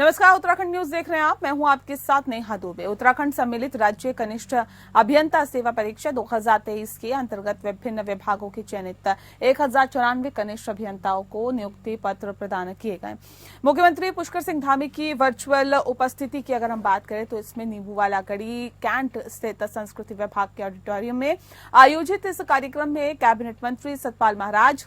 नमस्कार, उत्तराखंड न्यूज देख रहे हैं आप। मैं हूं आपके साथ नेहा दुबे। उत्तराखंड सम्मिलित राज्य कनिष्ठ अभियंता सेवा परीक्षा 2023 के अंतर्गत विभिन्न विभागों के चयनित 1094 कनिष्ठ अभियंताओं को नियुक्ति पत्र प्रदान किए गए। मुख्यमंत्री पुष्कर सिंह धामी की वर्चुअल उपस्थिति की अगर हम बात करें तो इसमें नीबूवाला गढ़ी कैंट स्थित संस्कृति विभाग के ऑडिटोरियम में आयोजित इस कार्यक्रम में कैबिनेट मंत्री सतपाल महाराज,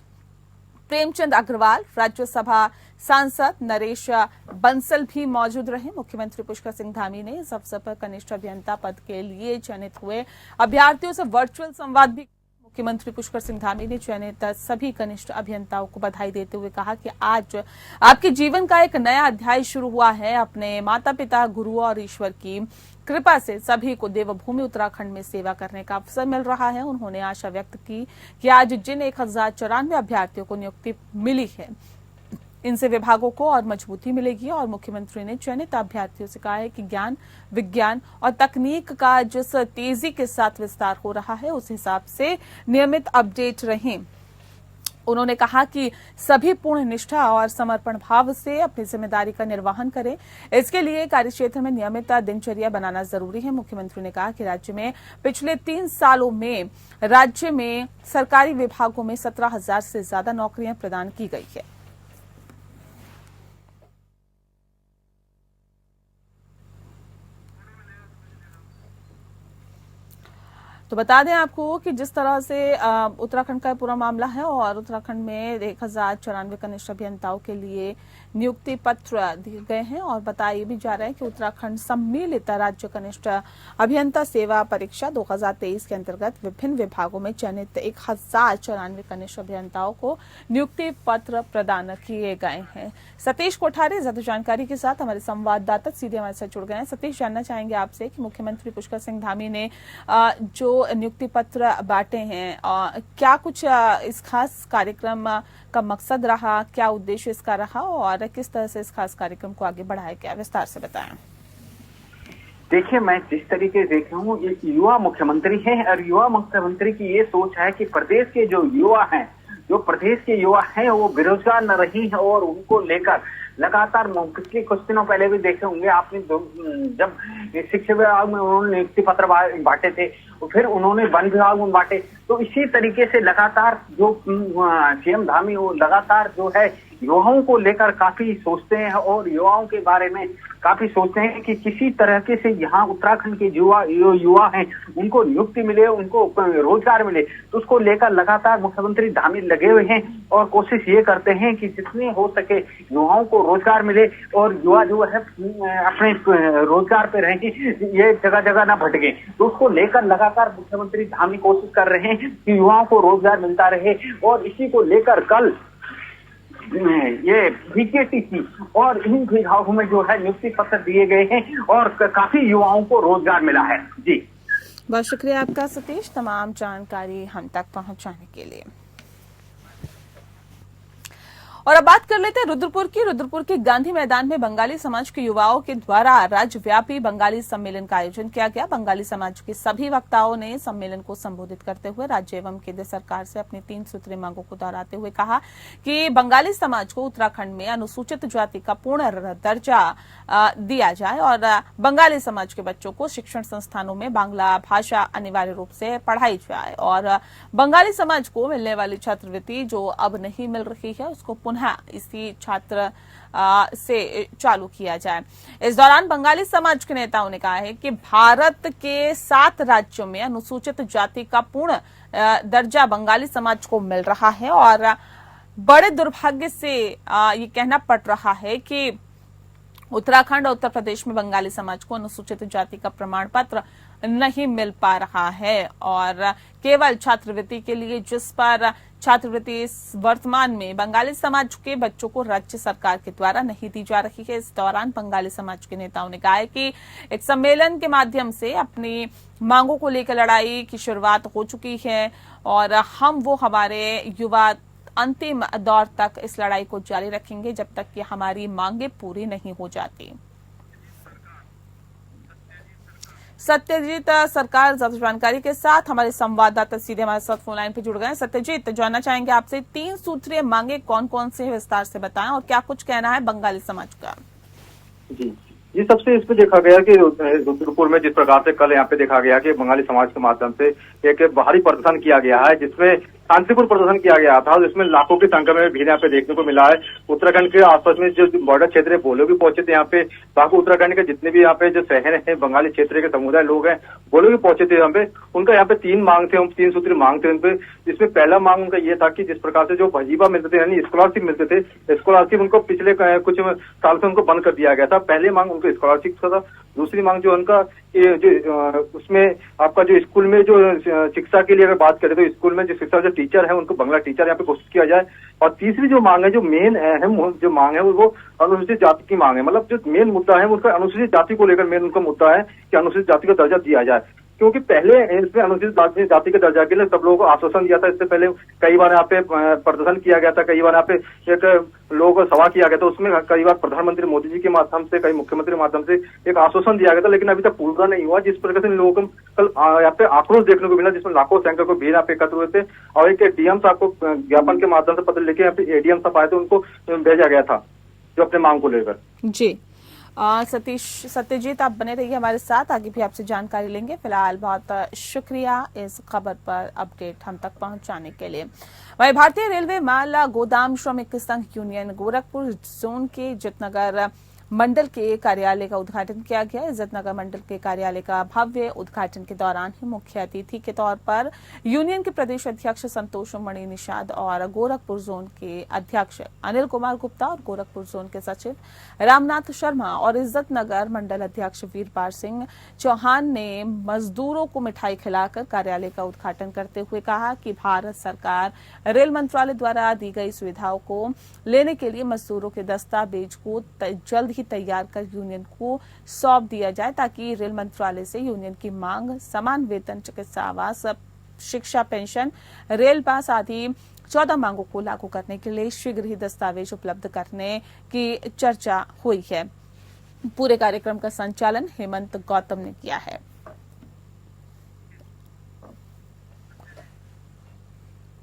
प्रेमचंद अग्रवाल, राज्यसभा सांसद नरेश बंसल भी मौजूद रहे। मुख्यमंत्री पुष्कर सिंह धामी ने इस अवसर पर कनिष्ठ अभियंता पद के लिए चयनित हुए अभ्यर्थियों से वर्चुअल संवाद भी। मुख्यमंत्री पुष्कर सिंह धामी ने चयनित सभी कनिष्ठ अभियंताओं को बधाई देते हुए कहा कि आज आपके जीवन का एक नया अध्याय शुरू हुआ है। अपने माता पिता, गुरुओं और ईश्वर की कृपा से सभी को देवभूमि उत्तराखंड में सेवा करने का अवसर मिल रहा है। उन्होंने आशा व्यक्त की कि आज जिन 1094 अभ्यर्थियों को नियुक्ति मिली है, इनसे विभागों को और मजबूती मिलेगी। और मुख्यमंत्री ने चयनित अभ्यर्थियों से कहा है कि ज्ञान, विज्ञान और तकनीक का जिस तेजी के साथ विस्तार हो रहा है, उस हिसाब से नियमित अपडेट रहें। उन्होंने कहा कि सभी पूर्ण निष्ठा और समर्पण भाव से अपनी जिम्मेदारी का निर्वहन करें। इसके लिए कार्यक्षेत्र में नियमित दिनचर्या बनाना जरूरी है। मुख्यमंत्री ने कहा कि राज्य में पिछले 3 सालों में राज्य में सरकारी विभागों में 17,000 से ज्यादा नौकरियां प्रदान की गई है। तो बता दें आपको कि जिस तरह से उत्तराखंड का पूरा मामला है और उत्तराखंड में 1094 कनिष्ठ अभियंताओं के लिए नियुक्ति पत्र दिए गए हैं। और बताया ये भी जा रहा है कि उत्तराखंड सम्मिलित राज्य कनिष्ठ अभियंता सेवा परीक्षा 2023 के अंतर्गत विभिन्न विभागों में चयनित 1094 कनिष्ठ अभियंताओं को नियुक्ति पत्र प्रदान किए गए हैं। सतीश कोठारी ज्यादा जानकारी के साथ हमारे संवाददाता सीधे हमारे साथ जुड़ गए हैं। सतीश, जानना चाहेंगे आपसे कि मुख्यमंत्री पुष्कर सिंह धामी ने जो नियुक्ति पत्र बांटे हैं, क्या कुछ इस खास कार्यक्रम का मकसद रहा, क्या उद्देश्य इसका रहा और किस तरह से इस खास कार्यक्रम को आगे बढ़ाया गया, विस्तार से बताएं। देखिए, मैं जिस तरीके से देख रहा हूँ, एक युवा मुख्यमंत्री है और युवा मुख्यमंत्री की ये सोच है कि प्रदेश के जो युवा हैं, वो बेरोजगार न रही है और उनको लेकर लगातार पिछले कुछ दिनों पहले भी देखे होंगे आपने, जब शिक्षा विभाग में उन्होंने नियुक्ति पत्र बांटे थे, फिर उन्होंने वन विभाग में बांटे। तो इसी तरीके से लगातार जो सीएम धामी वो लगातार जो है युवाओं को लेकर काफी सोचते हैं और युवाओं के बारे में काफी सोचते हैं कि किसी तरह के से यहाँ उत्तराखंड के युवा हैं उनको नियुक्ति मिले, उनको रोजगार मिले। तो उसको लेकर लगातार मुख्यमंत्री धामी लगे हुए हैं और कोशिश ये करते हैं कि जितने हो सके युवाओं को रोजगार मिले और युवा जो है अपने रोजगार पे रहेंगे, ये जगह जगह ना भटके। तो उसको लेकर लगातार मुख्यमंत्री धामी कोशिश कर रहे हैं कि युवाओं को रोजगार मिलता रहे। और इसी को लेकर कल ये बीकेटीसी और इन विभागों में जो है नियुक्ति पत्र दिए गए हैं और काफी युवाओं को रोजगार मिला है। जी, बहुत शुक्रिया आपका सतीश, तमाम जानकारी हम तक पहुंचाने के लिए। और अब बात कर लेते हैं रुद्रपुर के गांधी मैदान में बंगाली समाज के युवाओं के द्वारा राज्यव्यापी बंगाली सम्मेलन का आयोजन किया गया। बंगाली समाज के सभी वक्ताओं ने सम्मेलन को संबोधित करते हुए राज्य एवं केंद्र सरकार से अपनी 3 सूत्रीय मांगों को दोहराते हुए कहा कि बंगाली समाज को उत्तराखंड में अनुसूचित जाति का पूर्ण दर्जा दिया जाए और बंगाली समाज के बच्चों को शिक्षण संस्थानों में बांग्ला भाषा अनिवार्य रूप से पढ़ाई जाए और बंगाली समाज को मिलने वाली छात्रवृत्ति जो अब नहीं मिल रही है उसको पुनः इसी छात्र से चालू किया जाए। इस दौरान बंगाली समाज के नेताओं ने कहा है कि भारत के 7 राज्यों में अनुसूचित जाति का पूर्ण दर्जा बंगाली समाज को मिल रहा है और बड़े दुर्भाग्य से ये कहना पड़ रहा है कि उत्तराखंड और उत्तर प्रदेश में बंगाली समाज को अनुसूचित जाति का प्रमाण पत्र नहीं मिल पा रहा है और केवल छात्रवृत्ति के लिए जिस पर छात्रवृत्ति वर्तमान में बंगाली समाज के बच्चों को राज्य सरकार के द्वारा नहीं दी जा रही है। इस दौरान बंगाली समाज के नेताओं ने कहा है कि एक सम्मेलन के माध्यम से अपनी मांगों को लेकर लड़ाई की शुरुआत हो चुकी है और हमारे युवा अंतिम दौर तक इस लड़ाई को जारी रखेंगे जब तक कि हमारी मांगे पूरी नहीं हो जाती। सत्यजीत सरकार ज्यादा जानकारी के साथ हमारे संवाददाता सीधे हमारे साथ फोन लाइन पे जुड़ गए। सत्यजीत, जानना चाहेंगे आपसे 3 सूत्रीय मांगे कौन कौन से विस्तार से बताएं और क्या कुछ कहना है बंगाली समाज का। जी, ये सबसे इसमें देखा गया कि रुद्रपुर में जिस प्रकार से कल यहाँ पे देखा गया कि बंगाली समाज के माध्यम से एक भारी प्रदर्शन किया गया है, जिसमें शांतिपूर्ण प्रदर्शन किया गया था, जिसमें लाखों की संख्या में भीड़ यहाँ पे देखने को मिला है। उत्तराखंड के आसपास में जो बॉर्डर क्षेत्र है, वो लोग भी पहुंचे थे यहाँ पे। बाकी उत्तराखंड के जितने भी यहाँ पे जो शहर हैं, बंगाली क्षेत्र के समुदाय लोग हैं, वो लोग भी पहुंचे थे यहाँ पे। उनका यहाँ पे 3 मांग थे, 3 सूत्री मांग थे उनपे। जिसमें पहला मांग उनका ये था कि जिस प्रकार से जो भजीबा मिलते थे, यानी स्कॉलरशिप मिलते थे, स्कॉलरशिप उनको पिछले कुछ साल से उनको बंद कर दिया गया था। पहले मांग उनको स्कॉलरशिप का था। दूसरी मांग जो उनका जो उसमें आपका जो स्कूल में जो शिक्षा के लिए अगर बात करें तो स्कूल में जो शिक्षा जो टीचर है उनको बंगला टीचर यहाँ पे घोषित किया जाए। और तीसरी जो मांग है, जो मेन अहम जो मांग है, वो अनुसूचित जाति की मांग है। मतलब जो मेन मुद्दा है उसका अनुसूचित जाति को लेकर मेन उनका मुद्दा है कि अनुसूचित जाति का दर्जा दिया जाए। क्योंकि पहले इसमें अनुसूचित जाति के दर्जा के लिए सब लोगों को आश्वासन दिया था। इससे पहले कई बार यहाँ पे प्रदर्शन किया गया था, कई बार यहाँ पे एक लोगों को सभा किया गया था। उसमें कई बार प्रधानमंत्री मोदी जी के माध्यम से, कई मुख्यमंत्री के माध्यम से एक आश्वासन दिया गया था, लेकिन अभी तक पूरा नहीं हुआ। जिस प्रकार से लोगों को कल यहाँ पे आक्रोश देखने को मिला, जिसमें लाखों संख्या को भीड़ यहाँ पे एकत्र हुए थे। और एक डीएम साहब को ज्ञापन के माध्यम से पत्र लेके यहाँ पे एडीएम साहब आए थे, उनको भेजा गया था जो अपने मांग को लेकर। जी सत्यजीत, आप बने रहिए हमारे साथ, आगे भी आपसे जानकारी लेंगे। फिलहाल बहुत शुक्रिया इस खबर पर अपडेट हम तक पहुंचाने के लिए। वहीं भारतीय रेलवे माल गोदाम श्रमिक संघ यूनियन गोरखपुर जोन के इज्जतनगर मंडल के कार्यालय का उद्घाटन किया गया। इज्जतनगर मंडल के कार्यालय का भव्य उद्घाटन के दौरान ही मुख्य अतिथि के तौर पर यूनियन के प्रदेश अध्यक्ष संतोष मणि निषाद और गोरखपुर जोन के अध्यक्ष अनिल कुमार गुप्ता और गोरखपुर जोन के सचिव रामनाथ शर्मा और इज्जतनगर मंडल अध्यक्ष वीरपाल सिंह चौहान ने मजदूरों को मिठाई खिलाकर कार्यालय का उद्घाटन करते हुए कहा कि भारत सरकार रेल मंत्रालय द्वारा दी गई सुविधाओं को लेने के लिए मजदूरों के दस्तावेज को जल्द ही तैयार कर यूनियन को सौंप दिया जाए, ताकि रेल मंत्रालय से यूनियन की मांग समान वेतन, चिकित्सा, आवास, शिक्षा, पेंशन, रेल पास आदि 14 मांगों को लागू करने के लिए शीघ्र ही दस्तावेज उपलब्ध करने की चर्चा हुई है। पूरे कार्यक्रम का संचालन हेमंत गौतम ने किया है।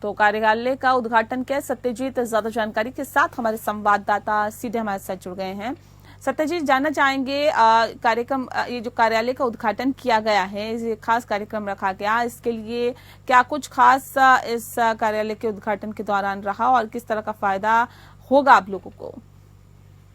तो कार्यालय का उद्घाटन किया। सत्यजीत ज्यादा जानकारी के साथ हमारे संवाददाता सीधे हमारे साथ जुड़ गए हैं। सत्यजीत, जानना चाहेंगे कार्यक्रम, ये जो कार्यालय का उद्घाटन किया गया है, ये खास कार्यक्रम रखा गया, इसके लिए क्या कुछ खास इस कार्यालय के उद्घाटन के दौरान रहा और किस तरह का फायदा होगा आप लोगों को?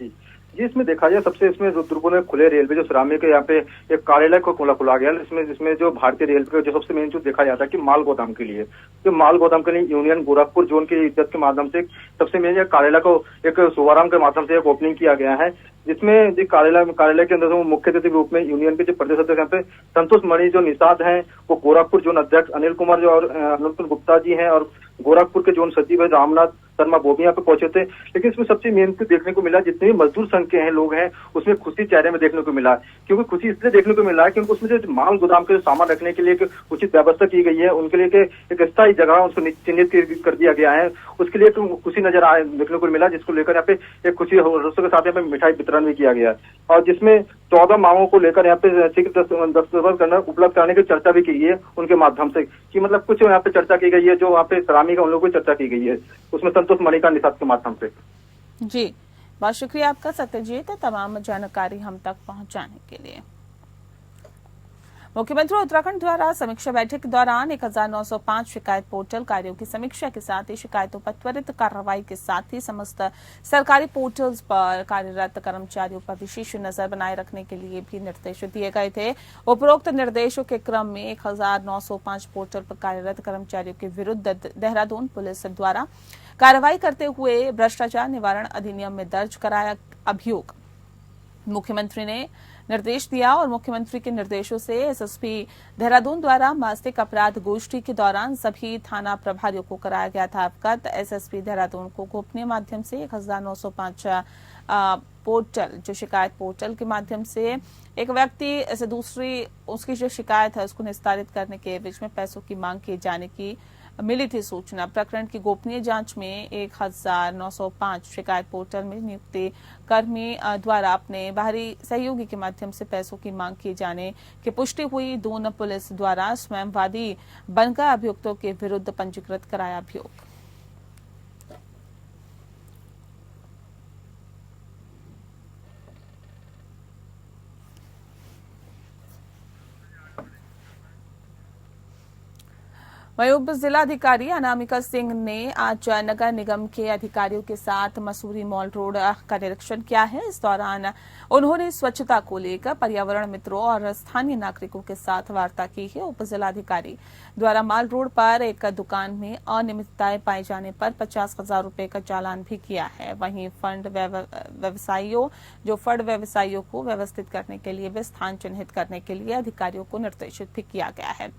जी, इसमें देखा जाए सबसे इसमें रुद्रपुर में खुले रेलवे जो श्रमिक यहाँ पे एक कार्यालय को खुला गया। इसमें जो भारतीय रेलवे जो सबसे मेन जो देखा जाता है कि माल गोदाम के लिए, जो माल गोदाम के लिए यूनियन गोरखपुर जोन की इज्जत के माध्यम से सबसे मेन कार्यालय को एक शुभारंभ के माध्यम से एक ओपनिंग किया गया है। जिसमें जो कार्यालय के अंदर मुख्य अतिथि के रूप में यूनियन के जो प्रदेश अध्यक्ष यहाँ पे संतोष मणि जो निषाद हैं, वो गोरखपुर जोन अध्यक्ष अनिल कुमार जो और अनिल गुप्ता जी हैं, और गोरखपुर के जोन सचिव है रामनाथ शर्मा, वो भी यहाँ पे पहुंचे थे। लेकिन इसमें सबसे मेन देखने को मिला, जितने भी मजदूर संघ के हैं लोग हैं, उसमें खुशी चेहरे में देखने को मिला। क्योंकि खुशी इसलिए देखने को मिला है क्योंकि उसमें जो माल गोदाम के सामान रखने के लिए एक उचित व्यवस्था की गई है, उनके लिए एक स्थायी जगह उसको चिन्हित कर दिया गया है, उसके लिए तो खुशी नजर आए देखने को मिला, जिसको लेकर यहाँ पे एक खुशी के साथ यहाँ पे मिठाई वितरण भी किया गया। और जिसमें 14 मांगों को लेकर यहाँ पे शीघ्र दस्तखत करना उपलब्ध कराने की चर्चा भी की गई है उनके माध्यम से, कि मतलब कुछ यहाँ पे चर्चा की गई है, जो वहाँ पे श्रमिक है उन लोगों की चर्चा की गई है, उसमें संतोष मणि का निषाद के माध्यम से। जी, बहुत शुक्रिया आपका सत्यजीत, तमाम जानकारी हम तक पहुंचाने के लिए। मुख्यमंत्री उत्तराखंड द्वारा समीक्षा बैठक के दौरान 1905 शिकायत पोर्टल कार्यों की समीक्षा के साथ ही शिकायतों पर त्वरित कार्रवाई के साथ ही समस्त सरकारी पोर्टल्स पर कार्यरत कर्मचारियों पर विशेष नजर बनाए रखने के लिए भी निर्देश दिए गए थे। उपरोक्त निर्देशों के क्रम में 1905 पोर्टल पर कार्यरत कर्मचारियों के विरुद्ध देहरादून पुलिस द्वारा कार्रवाई करते हुए भ्रष्टाचार निवारण अधिनियम में दर्ज कराया अभियोग मुख्यमंत्री ने निर्देश दिया। और मुख्यमंत्री के निर्देशों से एसएसपी देहरादून द्वारा मासिक अपराध गोष्ठी के दौरान सभी थाना प्रभारियों को कराया गया था अवगत। एसएसपी देहरादून को गोपनीय माध्यम से 1905 पोर्टल, जो शिकायत पोर्टल के माध्यम से एक व्यक्ति ऐसे दूसरी उसकी जो शिकायत है उसको निस्तारित करने के बीच में पैसों की मांग किए जाने की मिली थी सूचना। प्रकरण की गोपनीय जांच में 1905 शिकायत पोर्टल में नियुक्ति कर्मी द्वारा अपने बाहरी सहयोगी के माध्यम से पैसों की मांग किए जाने की पुष्टि हुई। दून पुलिस द्वारा स्वयंवादी बनकर अभियुक्तों के विरुद्ध पंजीकृत कराया अभियोग। वहीं उप जिलाधिकारी अनामिका सिंह ने आज नगर निगम के अधिकारियों के साथ मसूरी मॉल रोड का निरीक्षण किया है। इस दौरान उन्होंने स्वच्छता को लेकर पर्यावरण मित्रों और स्थानीय नागरिकों के साथ वार्ता की है। उप जिलाधिकारी द्वारा मॉल रोड पर एक दुकान में अनियमितताएं पाए जाने पर 50,000 रुपए का चालान भी किया है। वहीं फंड व्यवसायियों को व्यवस्थित करने के लिए वे स्थान चिन्हित करने के लिए अधिकारियों को निर्देशित भी किया गया है।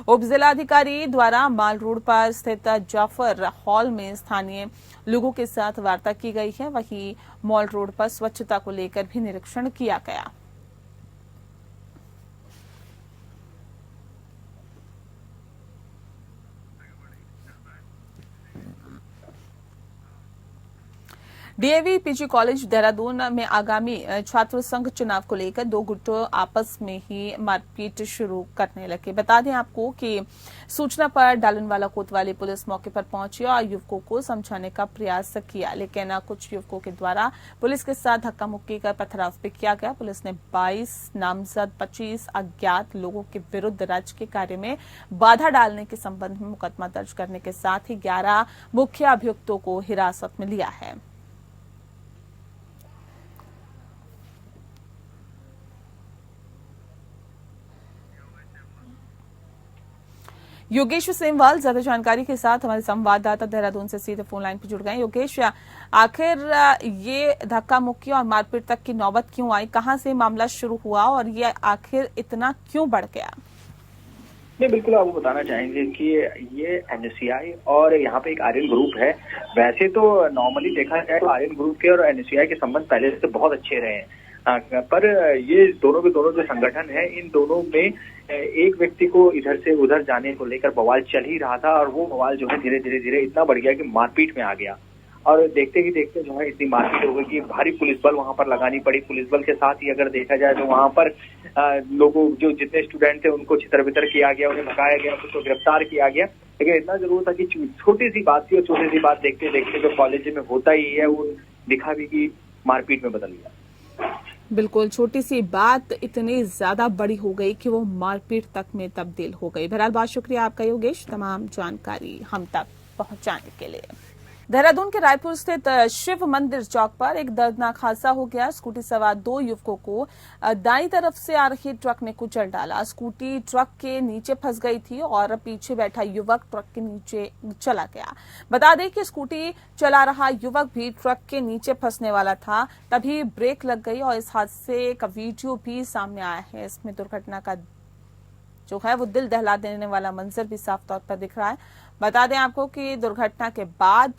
उप जिलाधिकारी द्वारा माल रोड पर स्थित जाफर हॉल में स्थानीय लोगों के साथ वार्ता की गई है। वहीं मॉल रोड पर स्वच्छता को लेकर भी निरीक्षण किया गया। डीएवी पीजी कॉलेज देहरादून में आगामी छात्र संघ चुनाव को लेकर दो गुटों आपस में ही मारपीट शुरू करने लगे। बता दें आपको कि सूचना पर डालनवाला कोतवाली पुलिस मौके पर पहुंची और युवकों को समझाने का प्रयास किया, लेकिन कुछ युवकों के द्वारा पुलिस के साथ धक्का मुक्की कर पथराव भी किया गया। पुलिस ने 22 नामजद 25 अज्ञात लोगों के विरुद्ध राजकीय कार्य में बाधा डालने के संबंध में मुकदमा दर्ज करने के साथ ही 11 मुख्य अभियुक्तों को हिरासत में लिया है। योगेश सेमवाल ज्यादा जानकारी के साथ हमारे संवाददाता देहरादून से सीधे फोन लाइन पर जुड़ गए। योगेश, आखिर ये धक्का मुक्की और मारपीट तक की नौबत क्यों आई? कहां से मामला शुरू हुआ और ये आखिर इतना क्यों बढ़ गया? नहीं, बिल्कुल आपको बताना चाहेंगे कि ये एनएसयूआई और यहाँ पे एक आर्यन ग्रुप है। वैसे तो नॉर्मली देखा जाए तो आर्यन ग्रुप के और एनएसयूआई के संबंध पहले से बहुत अच्छे रहे हैं, पर ये दोनों के दोनों जो संगठन है, इन दोनों में एक व्यक्ति को इधर से उधर जाने को लेकर बवाल चल ही रहा था और वो बवाल जो है धीरे धीरे इतना बढ़ गया कि मारपीट में आ गया। और देखते ही देखते जो है इतनी मारपीट हो गई कि भारी पुलिस बल वहां पर लगानी पड़ी। पुलिस बल के साथ ही अगर देखा जाए तो वहां पर लोगों जो जितने स्टूडेंट थे उनको छितर-बितर किया गया, उन्हें भगाया गया, उनको गिरफ्तार किया गया। लेकिन इतना जरूर था कि छोटी सी बात थी और छोटी सी बात देखते देखते जो कॉलेज में होता ही है वो दिखा भी कि मारपीट में बदल गया। बिल्कुल, छोटी सी बात इतनी ज्यादा बड़ी हो गई कि वो मारपीट तक में तब्दील हो गई। बहरहाल बहुत शुक्रिया आपका योगेश, तमाम जानकारी हम तक पहुंचाने के लिए। देहरादून के रायपुर स्थित शिव मंदिर चौक पर एक दर्दनाक हादसा हो गया। स्कूटी सवार 2 युवकों को दाईं तरफ से आ रही ट्रक ने कुचल डाला। स्कूटी ट्रक के नीचे फंस गई थी और पीछे बैठा युवक ट्रक के नीचे चला गया। बता दें कि स्कूटी चला रहा युवक भी ट्रक के नीचे फंसने वाला था, तभी ब्रेक लग गई और इस हादसे का वीडियो भी सामने आया है। इसमें दुर्घटना का जो है वो दिल दहला देने वाला मंजर भी साफ तौर पर दिख रहा है। बता दें आपको कि दुर्घटना के बाद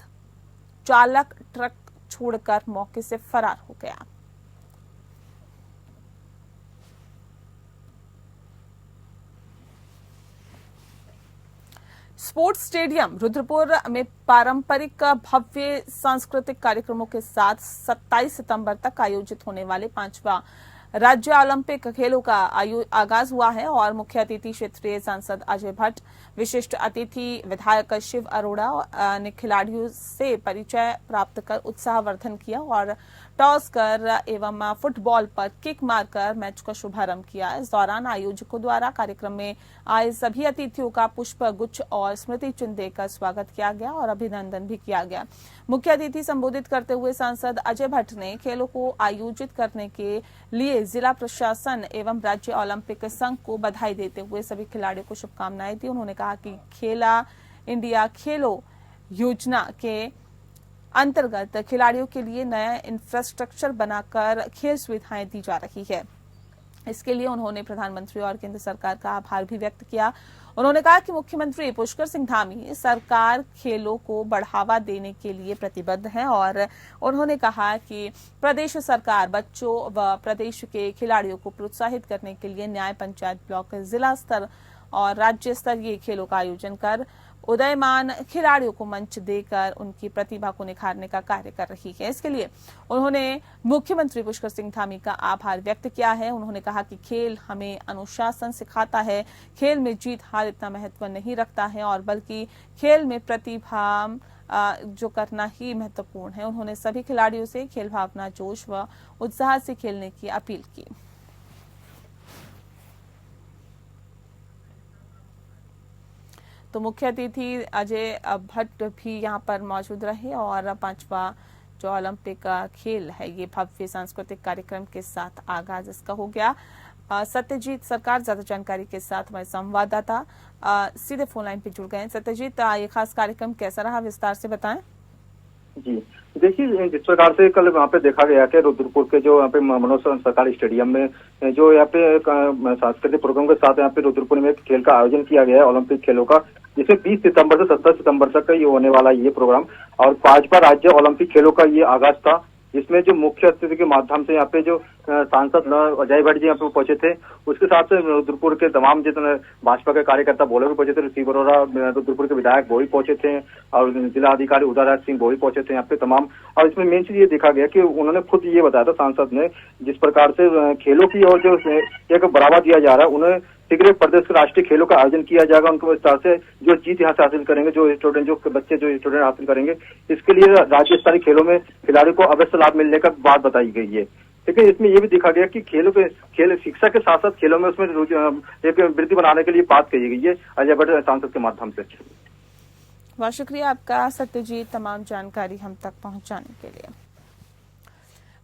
चालक ट्रक छोड़कर मौके से फरार हो गया। स्पोर्ट्स स्टेडियम रुद्रपुर में पारंपरिक भव्य सांस्कृतिक कार्यक्रमों के साथ 27 सितंबर तक आयोजित होने वाले 5वां राज्य ओलंपिक खेलों का आगाज हुआ है और मुख्य अतिथि क्षेत्रीय सांसद अजय भट्ट, विशिष्ट अतिथि विधायक शिव अरोड़ा ने खिलाड़ियों से परिचय प्राप्त कर उत्साहवर्धन किया और टॉस कर एवं फुटबॉल पर किक मारकर मैच का शुभारंभ किया। इस दौरान आयोजकों द्वारा कार्यक्रम में आए सभी अतिथियों का पुष्प गुच्छ और स्मृति चिन्ह देकर स्वागत किया गया और अभिनंदन भी किया गया। मुख्य अतिथि संबोधित करते हुए सांसद अजय भट्ट ने खेलों को आयोजित करने के लिए जिला प्रशासन एवं राज्य ओलंपिक संघ को बधाई देते हुए सभी खिलाड़ियों को शुभकामनाएं दी। उन्होंने कहा कि खेला इंडिया खेलो योजना के अंतर्गत खिलाड़ियों के लिए नया इंफ्रास्ट्रक्चर बनाकर खेल सुविधाएं दी जा रही है। इसके लिए उन्होंने प्रधानमंत्री और केंद्र सरकार का आभार भी व्यक्त किया। उन्होंने कहा कि मुख्यमंत्री पुष्कर सिंह धामी सरकार खेलों को बढ़ावा देने के लिए प्रतिबद्ध है और उन्होंने कहा कि प्रदेश सरकार बच्चों व प्रदेश के खिलाड़ियों को प्रोत्साहित करने के लिए न्याय पंचायत ब्लॉक जिला स्तर और राज्य स्तरीय खेलों का आयोजन कर उदयमान खिलाड़ियों को मंच देकर उनकी प्रतिभा को निखारने का कार्य कर रही है। इसके लिए उन्होंने मुख्यमंत्री पुष्कर सिंह धामी का आभार व्यक्त किया है। उन्होंने कहा कि खेल हमें अनुशासन सिखाता है, खेल में जीत हार इतना महत्व नहीं रखता है और बल्कि खेल में प्रतिभा जो करना ही महत्वपूर्ण है। उन्होंने सभी खिलाड़ियों से खेल भावना, जोश व उत्साह से खेलने की अपील की। तो मुख्य अतिथि अजय भट्ट भी यहाँ पर मौजूद रहे और 5वां जो ओलंपिक खेल है ये भव्य सांस्कृतिक कार्यक्रम के साथ आगाज इसका हो गया। सत्यजीत सरकार ज्यादा जानकारी के साथ हमारे संवाददाता सीधे फोन लाइन पे जुड़ गए हैं। सत्यजीत, ये खास कार्यक्रम कैसा रहा, विस्तार से बताएं। जी देखिए, जिस प्रकार से कल वहाँ पे देखा गया कि रुद्रपुर के जो यहाँ पे मनोज सरकारी स्टेडियम में जो यहाँ पे सांस्कृतिक प्रोग्राम के साथ यहाँ पे रुद्रपुर में खेल का आयोजन किया गया है ओलंपिक खेलों का, जिसमें 20 सितंबर से 17 सितंबर तक ये होने वाला ये प्रोग्राम और 5वां राज्य ओलंपिक खेलों का ये आगाज था, जिसमें जो मुख्य अतिथि के माध्यम से यहाँ पे जो सांसद अजय भट्ट जी यहाँ पे पहुंचे थे, उसके साथ से रुद्रपुर के तमाम जितने भाजपा के कार्यकर्ता बोले भी पहुंचे थे। ऋषि बरोरा रुद्रपुर के विधायक वो भी पहुंचे थे और जिला अधिकारी उदयराज सिंह वो भी पहुंचे थे यहाँ पे तमाम। और इसमें मेन चीज ये देखा गया कि उन्होंने खुद ये बताया था सांसद ने, जिस प्रकार से खेलों की और जो एक बढ़ावा दिया जा रहा है, उन्हें शीघ्र प्रदेश के राष्ट्रीय खेलों का आयोजन किया जाएगा। उनको विस्तार से जो जीत यहाँ से हासिल करेंगे, जो बच्चे हासिल करेंगे, इसके लिए राज्य स्तरीय खेलों में खिलाड़ियों को अवश्य लाभ मिलने का बात बताई गई है। लेकिन इसमें यह भी देखा गया कि खेल शिक्षा के साथ साथ खेलों में उसमें एक वृद्धि बनाने के लिए बात कही गई है अजय भट्ट सांसद के माध्यम से। बहुत शुक्रिया आपका सत्यजीत, तमाम जानकारी हम तक पहुंचाने के लिए।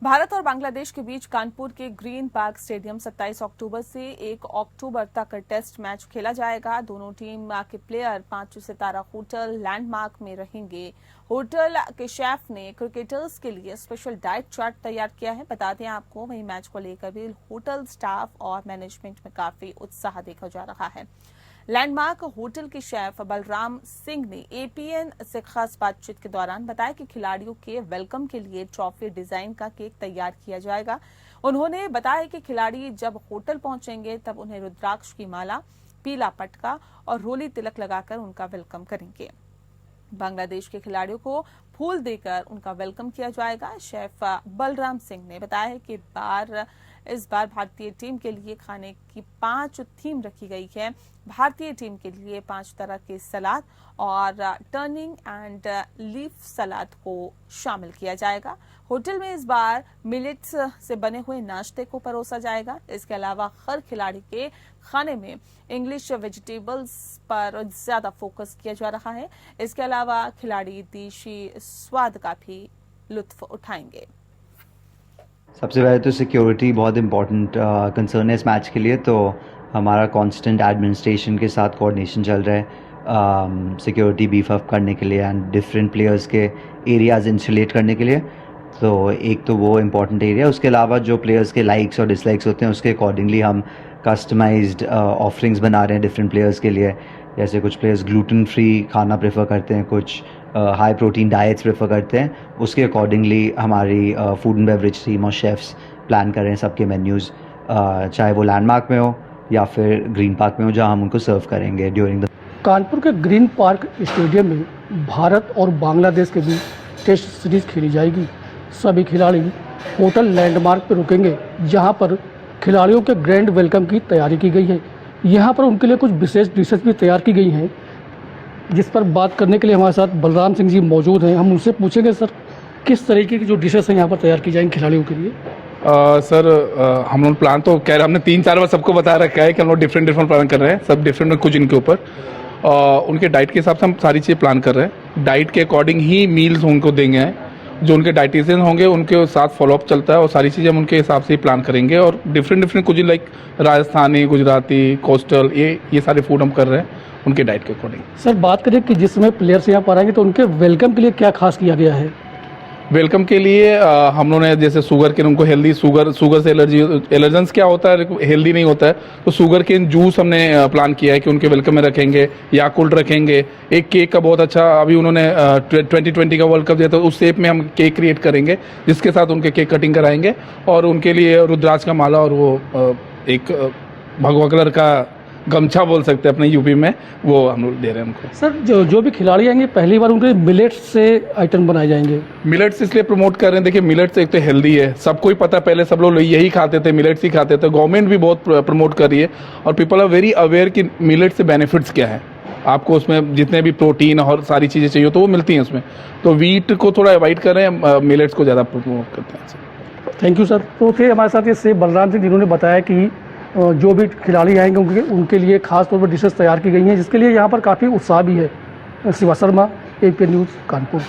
भारत और बांग्लादेश के बीच कानपुर के ग्रीन पार्क स्टेडियम 27 अक्टूबर से 1 अक्टूबर तक टेस्ट मैच खेला जाएगा। दोनों टीम के प्लेयर 5 सितारा होटल लैंडमार्क में रहेंगे। होटल के शेफ ने क्रिकेटर्स के लिए स्पेशल डाइट चार्ट तैयार किया है। बता दें आपको, वहीं मैच को लेकर भी होटल स्टाफ और मैनेजमेंट में काफी उत्साह देखा जा रहा है। लैंडमार्क होटल के शेफ बलराम सिंह ने एपीएन से खास बातचीत के दौरान बताया कि खिलाड़ियों के वेलकम के लिए ट्रॉफी डिजाइन का केक तैयार किया जाएगा। उन्होंने बताया कि खिलाड़ी जब होटल पहुंचेंगे तब उन्हें रुद्राक्ष की माला, पीला पटका और रोली तिलक लगाकर उनका वेलकम करेंगे। बांग्लादेश के खिलाड़ियों को फूल देकर उनका वेलकम किया जाएगा। शेफ बलराम सिंह ने बताया कि इस बार भारतीय टीम के लिए खाने की 5 थीम रखी गई है। भारतीय टीम के लिए 5 तरह के सलाद और टर्निंग एंड लीफ सलाद को शामिल किया जाएगा। होटल में इस बार मिलेट्स से बने हुए नाश्ते को परोसा जाएगा। इसके अलावा हर खिलाड़ी के खाने में इंग्लिश वेजिटेबल्स पर ज्यादा फोकस किया जा रहा है। इसके अलावा खिलाड़ी देशी स्वाद का भी लुत्फ उठाएंगे। सबसे पहले तो सिक्योरिटी बहुत इम्पोर्टेंट कंसर्न है इस मैच के लिए, तो हमारा कांस्टेंट एडमिनिस्ट्रेशन के साथ कोऑर्डिनेशन चल रहा है सिक्योरिटी बीफ अप करने के लिए एंड डिफरेंट प्लेयर्स के एरियाज इंसुलेट करने के लिए। तो एक तो वो इम्पॉर्टेंट एरिया, उसके अलावा जो प्लेयर्स के लाइक्स और डिसलाइक्स होते हैं उसके अकॉर्डिंगली हम कस्टमाइज्ड ऑफरिंग्स बना रहे हैं डिफरेंट प्लेयर्स के लिए। जैसे कुछ प्लेयर्स ग्लूटेन फ्री खाना प्रेफर करते हैं, कुछ हाई प्रोटीन डाइट्स प्रेफर करते हैं, उसके अकॉर्डिंगली हमारी फूड एंड बेवरेज टीम और शेफ्स प्लान कर रहे हैं सबके मेन्यूज़, चाहे वो लैंडमार्क में हो या फिर ग्रीन पार्क में हो, जहां हम उनको सर्व करेंगे ड्यूरिंग द। कानपुर के ग्रीन पार्क स्टेडियम में भारत और बांग्लादेश के बीच टेस्ट सीरीज खेली जाएगी। सभी खिलाड़ी होटल लैंडमार्क पर रुकेंगे, जहां पर खिलाड़ियों के ग्रैंड वेलकम की तैयारी की गई है। यहां पर उनके लिए कुछ विशेष डिशेस भी तैयार की गई हैं, जिस पर बात करने के लिए हमारे साथ बलराम सिंह जी मौजूद हैं। हम उनसे पूछेंगे, सर किस तरीके की जो डिशेस हैं यहाँ पर तैयार की जाएंगी खिलाड़ियों के लिए? सर हम लोग प्लान तो कह रहे, हमने 3-4 बार सबको बता रखा है कि हम लोग डिफरेंट प्लान कर रहे हैं, सब डिफरेंट कुछ इनके ऊपर उनके डाइट के हिसाब से हम सारी चीज़ें प्लान कर रहे हैं। डाइट के अकॉर्डिंग ही मील्स उनको देंगे, जो उनके डाइटिशियन होंगे उनके साथ फॉलोअप चलता है और सारी चीज़ें हम उनके हिसाब से ही प्लान करेंगे। और डिफरेंट कुछ लाइक राजस्थानी, गुजराती, कोस्टल, ये सारे फूड हम कर रहे हैं उनके डाइट के अकॉर्डिंग। सर बात करें कि जिस समय प्लेयर्स यहाँ पर आएंगे तो उनके वेलकम के लिए क्या खास किया गया है? वेलकम के लिए हम लोगों ने जैसे शुगर के उनको हेल्दी शुगर से एलर्जेंस क्या होता है, हेल्दी नहीं होता है, तो शुगर के जूस हमने प्लान किया है कि उनके वेलकम में रखेंगे, याकुल्ट रखेंगे। एक केक का बहुत अच्छा, अभी उन्होंने 2020 का वर्ल्ड कप दिया था, उस शेप में हम केक क्रिएट करेंगे जिसके साथ उनके केक कटिंग कराएंगे। और उनके लिए रुद्राक्ष का माला और वो एक भगवा कलर का गमछा बोल सकते हैं अपने यूपी में, वो हम लोग दे रहे हैं उनको। सर जो भी खिलाड़ी आएंगे पहली बार उनके मिलेट्स से आइटम बनाए जाएंगे। मिलेट्स इसलिए प्रमोट कर रहे हैं, देखिए मिलेट्स एक तो हेल्दी है, सबको ही पता है, पहले सब लोग यही खाते थे, मिलेट्स ही खाते थे। गवर्नमेंट भी बहुत प्रमोट कर रही है और पीपल आर वेरी अवेयर कि मिलेट्स से बेनिफिट्स क्या है। आपको उसमें जितने भी प्रोटीन और सारी चीज़ें चाहिए तो वो मिलती हैं उसमें, तो वीट को थोड़ा अवॉइड कर रहे हैं, मिलेट्स को ज़्यादा प्रमोट करते हैं। Thank you sir. तो थे हमारे साथ ये से बलराम सिंह, जिन्होंने बताया कि जो भी खिलाड़ी आएंगे उनके लिए खास तौर पर डिशेस तैयार की गई हैं, जिसके लिए यहाँ पर काफ़ी उत्साह भी है। Shiva Sharma, AP news, Kanpur.